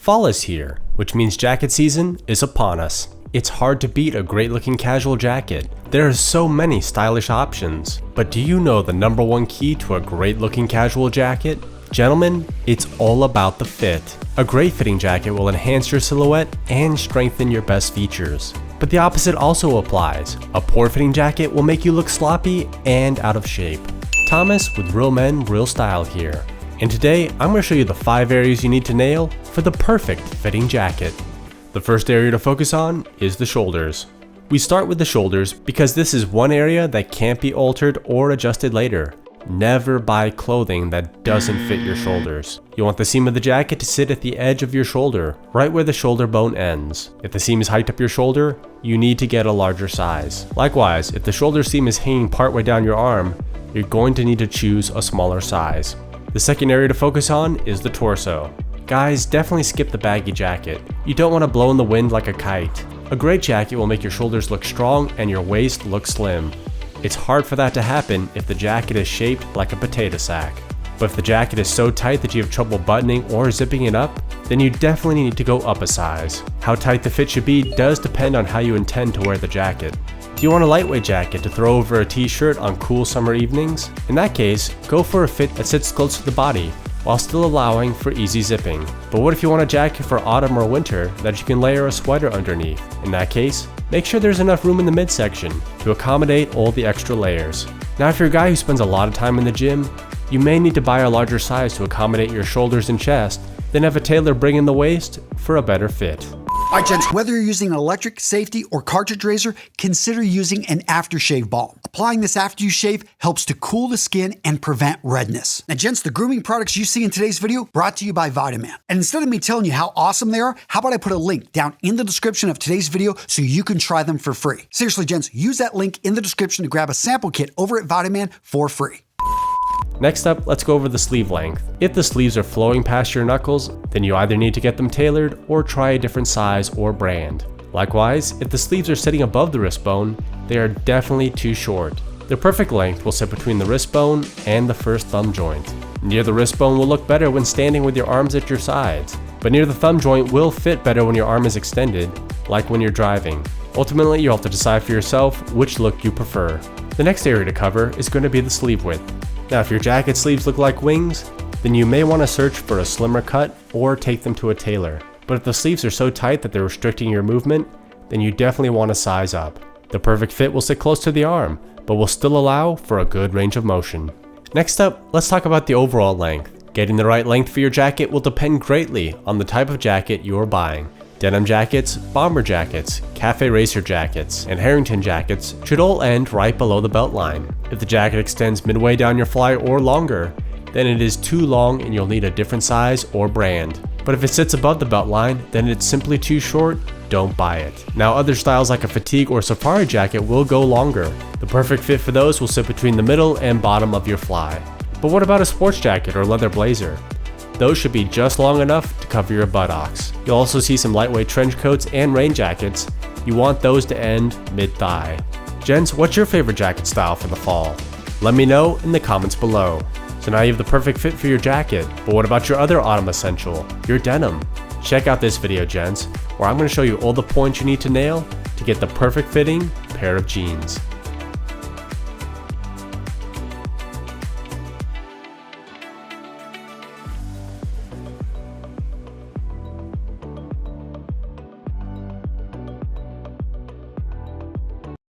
Fall is here, which means jacket season is upon us. It's hard to beat a great looking casual jacket. There are so many stylish options, but do you know the number one key to a great looking casual jacket? Gentlemen, it's all about the fit. A great fitting jacket will enhance your silhouette and strengthen your best features. But the opposite also applies. A poor fitting jacket will make you look sloppy and out of shape. Thomas with Real Men, Real Style here. And today, I'm going to show you the 5 areas you need to nail for the perfect fitting jacket. The first area to focus on is the shoulders. We start with the shoulders because this is one area that can't be altered or adjusted later. Never buy clothing that doesn't fit your shoulders. You want the seam of the jacket to sit at the edge of your shoulder, right where the shoulder bone ends. If the seam is hiked up your shoulder, you need to get a larger size. Likewise, if the shoulder seam is hanging partway down your arm, you're going to need to choose a smaller size. The second area to focus on is the torso. Guys, definitely skip the baggy jacket. You don't want to blow in the wind like a kite. A great jacket will make your shoulders look strong and your waist look slim. It's hard for that to happen if the jacket is shaped like a potato sack. But if the jacket is so tight that you have trouble buttoning or zipping it up, then you definitely need to go up a size. How tight the fit should be does depend on how you intend to wear the jacket. Do you want a lightweight jacket to throw over a t-shirt on cool summer evenings? In that case, go for a fit that sits close to the body, while still allowing for easy zipping. But what if you want a jacket for autumn or winter that you can layer a sweater underneath? In that case, make sure there's enough room in the midsection to accommodate all the extra layers. Now if you're a guy who spends a lot of time in the gym, you may need to buy a larger size to accommodate your shoulders and chest, then have a tailor bring in the waist for a better fit. Alright gents, whether you're using an electric, safety, or cartridge razor, consider using an aftershave balm. Applying this after you shave helps to cool the skin and prevent redness. Now gents, the grooming products you see in today's video brought to you by Vitaman. And instead of me telling you how awesome they are, how about I put a link down in the description of today's video so you can try them for free. Seriously gents, use that link in the description to grab a sample kit over at Vitaman for free. Next up, let's go over the sleeve length. If the sleeves are flowing past your knuckles, then you either need to get them tailored or try a different size or brand. Likewise, if the sleeves are sitting above the wrist bone, they are definitely too short. The perfect length will sit between the wrist bone and the first thumb joint. Near the wrist bone will look better when standing with your arms at your sides, but near the thumb joint will fit better when your arm is extended, like when you're driving. Ultimately, you'll have to decide for yourself which look you prefer. The next area to cover is going to be the sleeve width. Now if your jacket sleeves look like wings, then you may want to search for a slimmer cut or take them to a tailor. But if the sleeves are so tight that they're restricting your movement, then you definitely want to size up. The perfect fit will sit close to the arm, but will still allow for a good range of motion. Next up, let's talk about the overall length. Getting the right length for your jacket will depend greatly on the type of jacket you are buying. Denim jackets, bomber jackets, cafe racer jackets, and Harrington jackets should all end right below the belt line. If the jacket extends midway down your fly or longer, then it is too long and you'll need a different size or brand. But if it sits above the belt line, then it's simply too short, don't buy it. Now other styles like a fatigue or safari jacket will go longer. The perfect fit for those will sit between the middle and bottom of your fly. But what about a sports jacket or leather blazer? Those should be just long enough to cover your buttocks. You'll also see some lightweight trench coats and rain jackets. You want those to end mid-thigh. Gents, what's your favorite jacket style for the fall? Let me know in the comments below. So now you have the perfect fit for your jacket, but what about your other autumn essential, your denim? Check out this video, gents, where I'm going to show you all the points you need to nail to get the perfect fitting pair of jeans.